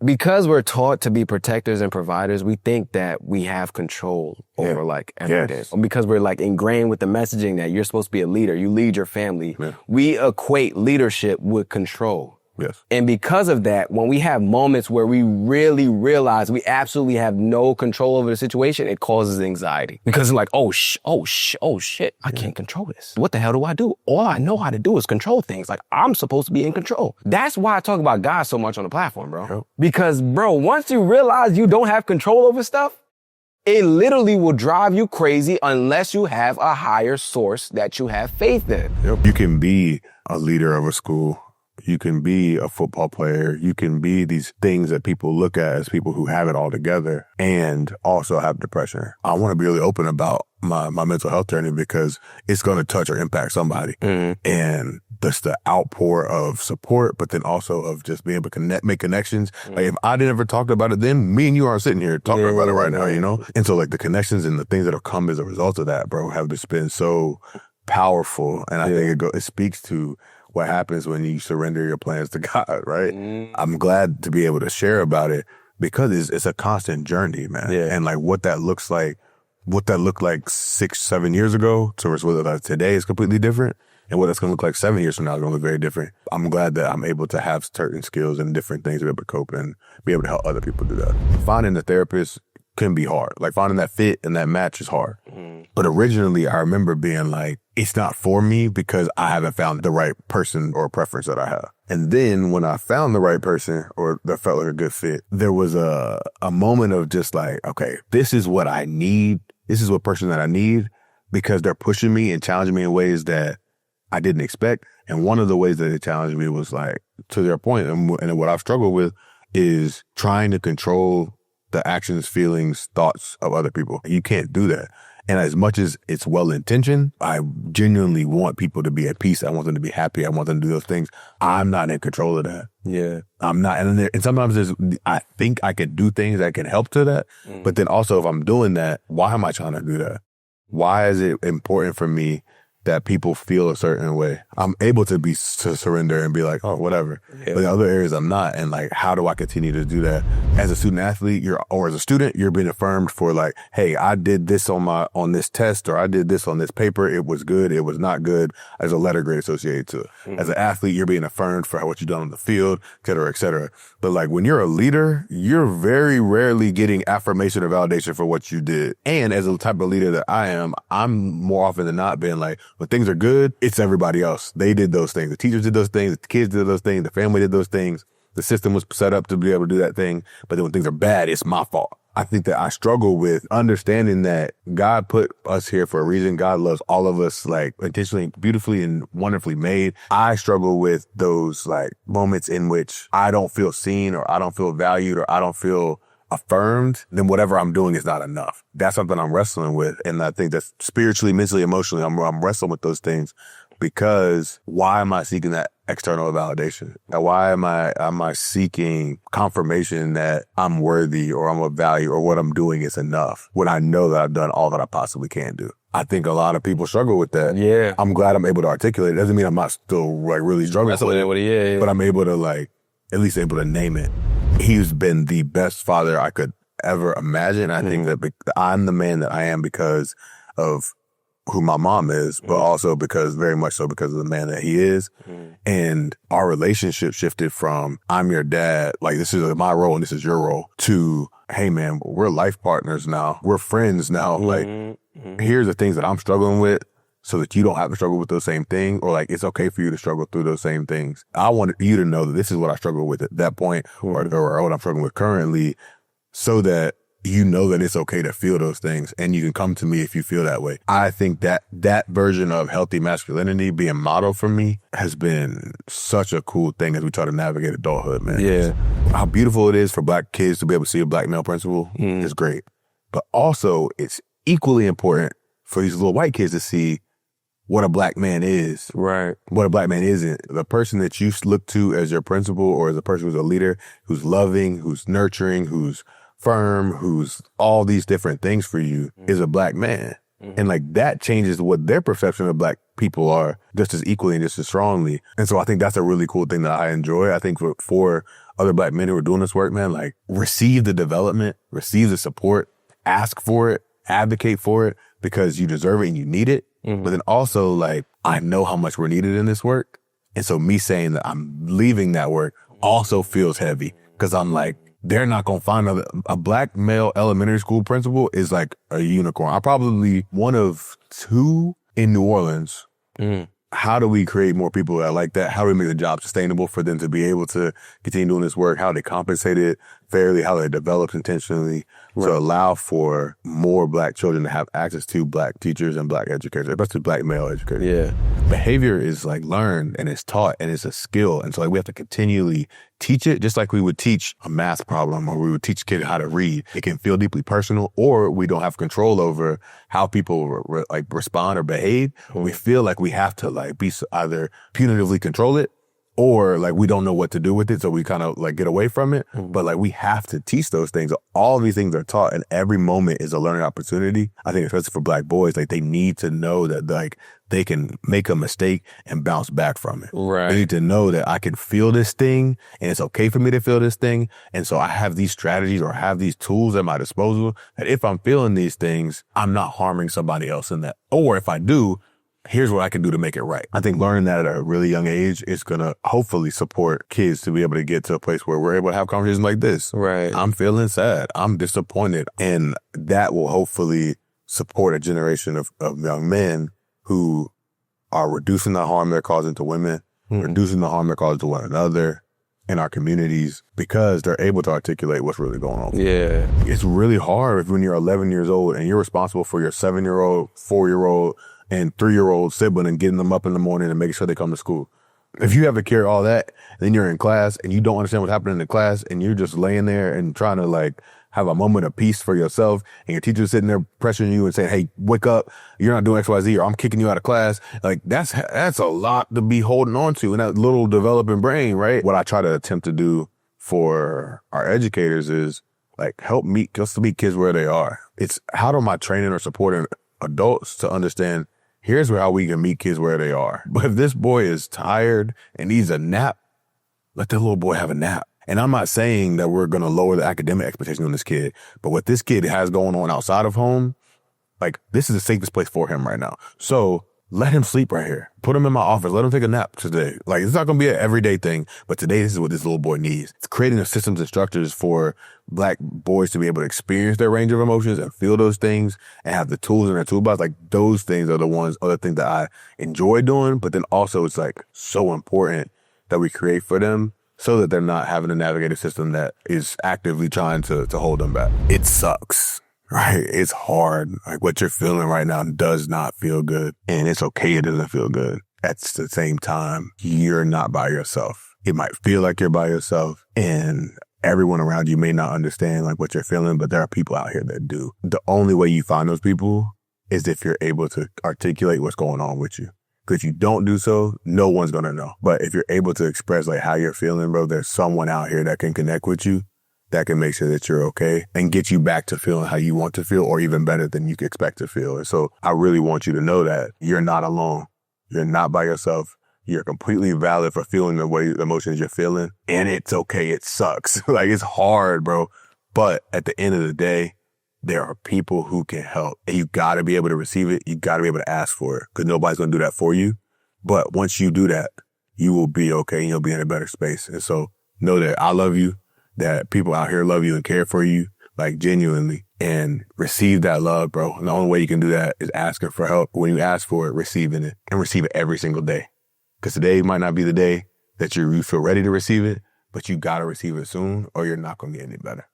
because we're taught to be protectors and providers, we think that we have control over like everything. Yes. Because we're like ingrained with the messaging that you're supposed to be a leader. You lead your family. Yeah. We equate leadership with control. Yes. And because of that, when we have moments where we really realize we absolutely have no control over the situation, it causes anxiety. Because it's like, oh shit, I can't control this. What the hell do I do? All I know how to do is control things. Like, I'm supposed to be in control. That's why I talk about God so much on the platform, bro. Yep. Because, bro, once you realize you don't have control over stuff, it literally will drive you crazy unless you have a higher source that you have faith in. Yep. You can be a leader of a school. You can be a football player. You can be these things that people look at as people who have it all together and also have depression. I want to be really open about my mental health journey because it's going to touch or impact somebody. Mm-hmm. And just the outpour of support, but then also of just being able to make connections. Mm-hmm. Like if I didn't ever talk about it then, me and you aren't sitting here talking about it right now, you know? And so like the connections and the things that have come as a result of that, bro, have just been so powerful. And I think it speaks to what happens when you surrender your plans to God, right? I'm glad to be able to share about it because it's a constant journey, man. Yeah. And like what that looked like 6-7 years ago to what today is completely different. And what it's going to look like 7 years from now is going to look very different. I'm glad that I'm able to have certain skills and different things to be able to cope and be able to help other people do that. Finding a therapist can be hard. Like finding that fit and that match is hard. But originally I remember being like, it's not for me because I haven't found the right person or preference that I have. And then when I found the right person or that felt like a good fit, there was a moment of just like, okay, this is what I need. This is what person that I need because they're pushing me and challenging me in ways that I didn't expect. And one of the ways that they challenged me was like, to their point, and what I've struggled with is trying to control the actions, feelings, thoughts of other people. You can't do that. And as much as it's well-intentioned, I genuinely want people to be at peace. I want them to be happy. I want them to do those things. I'm not in control of that. Yeah. I'm not. And sometimes I think I could do things that can help to that. But then also if I'm doing that, why am I trying to do that? Why is it important for me that people feel a certain way? I'm able to surrender and be like, oh, whatever. Yeah. But in other areas, I'm not. And like, how do I continue to do that? As a student athlete, or as a student, you're being affirmed for like, hey, I did this on this test, or I did this on this paper. It was good. It was not good. There's a letter grade associated to it. As an athlete, you're being affirmed for what you've done on the field, et cetera, et cetera. But like when you're a leader, you're very rarely getting affirmation or validation for what you did. And as a type of leader that I am, I'm more often than not being like, when things are good, it's everybody else. They did those things. The teachers did those things. The kids did those things. The family did those things. The system was set up to be able to do that thing. But then when things are bad, it's my fault. I think that I struggle with understanding that God put us here for a reason. God loves all of us, like intentionally, beautifully, and wonderfully made. I struggle with those like moments in which I don't feel seen or I don't feel valued or I don't feel affirmed, then whatever I'm doing is not enough. That's something I'm wrestling with. And I think that spiritually, mentally, emotionally, I'm wrestling with those things because why am I seeking that external validation? And why am I seeking confirmation that I'm worthy or I'm of value or what I'm doing is enough when I know that I've done all that I possibly can do? I think a lot of people struggle with that. Yeah. I'm glad I'm able to articulate it. Doesn't mean I'm not still like really struggling with it. But I'm able to like, at least able to name it. He's been the best father I could ever imagine. I think that I'm the man that I am because of who my mom is, but also very much so because of the man that he is. And our relationship shifted from, I'm your dad, like this is my role and this is your role, to, hey man, we're life partners now. We're friends now. Like, here's the things that I'm struggling with so that you don't have to struggle with those same things, or like it's okay for you to struggle through those same things. I wanted you to know that this is what I struggle with at that point or what I'm struggling with currently, so that you know that it's okay to feel those things and you can come to me if you feel that way. I think that version of healthy masculinity being modeled for me has been such a cool thing as we try to navigate adulthood, man. Yeah. How beautiful it is for Black kids to be able to see a Black male principal is great. But also it's equally important for these little white kids to see what a Black man is. Right. What a Black man isn't. The person that you look to as your principal or as a person who's a leader, who's loving, who's nurturing, who's firm, who's all these different things for you is a Black man. And like that changes what their perception of Black people are just as equally and just as strongly. And so I think that's a really cool thing that I enjoy. I think for other Black men who are doing this work, man, like receive the development, receive the support, ask for it, advocate for it because you deserve it and you need it. But then also like, I know how much we're needed in this work. And so me saying that I'm leaving that work also feels heavy because I'm like, they're not going to find a Black male elementary school principal is like a unicorn. I'm probably one of 2 in New Orleans. How do we create more people that like that? How do we make the job sustainable for them to be able to continue doing this work? How are they compensated fairly? How are they developed intentionally to allow for more Black children to have access to Black teachers and Black educators, especially Black male educators? Yeah. Behavior is like learned and it's taught and it's a skill. And so like we have to continually teach it just like we would teach a math problem or we would teach a kid how to read. It can feel deeply personal or we don't have control over how people respond or behave. We feel like we have to like be either punitively control it or like we don't know what to do with it, so we kind of like get away from it. But like we have to teach those things. All of these things are taught and every moment is a learning opportunity. I think especially for Black boys, like they need to know that like they can make a mistake and bounce back from it. Right. They need to know that I can feel this thing and it's okay for me to feel this thing. And so I have these strategies or have these tools at my disposal that if I'm feeling these things, I'm not harming somebody else in that. Or if I do, here's what I can do to make it right. I think learning that at a really young age is going to hopefully support kids to be able to get to a place where we're able to have conversations like this. Right. I'm feeling sad. I'm disappointed. And that will hopefully support a generation of young men who are reducing the harm they're causing to women, reducing the harm they're causing to one another in our communities because they're able to articulate what's really going on. Yeah. It's really hard when you're 11 years old and you're responsible for your 7-year-old, 4-year-old, and 3-year-old sibling and getting them up in the morning and making sure they come to school. If you have to carry all that, then you're in class and you don't understand what's happening in the class and you're just laying there and trying to like have a moment of peace for yourself and your teacher's sitting there pressuring you and saying, hey, wake up, you're not doing XYZ or I'm kicking you out of class. Like that's a lot to be holding on to in that little developing brain, right? What I try to attempt to do for our educators is like help meet kids where they are. It's how am I training or supporting adults to understand here's how we can meet kids where they are. But if this boy is tired and needs a nap, let that little boy have a nap. And I'm not saying that we're going to lower the academic expectation on this kid, but what this kid has going on outside of home, like this is the safest place for him right now. So let him sleep right here. Put him in my office. Let him take a nap today. Like it's not going to be an everyday thing, but today this is what this little boy needs. It's creating the systems and structures for Black boys to be able to experience their range of emotions and feel those things and have the tools in their toolbox. Like those things are the things that I enjoy doing, but then also it's like so important that we create for them so that they're not having to navigate a system that is actively trying to hold them back. It sucks. Right? It's hard. Like what you're feeling right now does not feel good. And it's okay it doesn't feel good. At the same time, you're not by yourself. It might feel like you're by yourself and everyone around you may not understand like what you're feeling, but there are people out here that do. The only way you find those people is if you're able to articulate what's going on with you. Because if you don't do so, no one's going to know. But if you're able to express like how you're feeling, bro, there's someone out here that can connect with you that can make sure that you're okay and get you back to feeling how you want to feel or even better than you could expect to feel. And so I really want you to know that you're not alone. You're not by yourself. You're completely valid for feeling the emotions you're feeling. And it's okay. It sucks. Like it's hard, bro. But at the end of the day, there are people who can help. And you got to be able to receive it. You got to be able to ask for it because nobody's going to do that for you. But once you do that, you will be okay and you'll be in a better space. And so know that I love you, that people out here love you and care for you, like genuinely, and receive that love, bro. And the only way you can do that is asking for help. When you ask for it, receiving it and receive it every single day. Because today might not be the day that you feel ready to receive it, but you got to receive it soon or you're not going to get any better.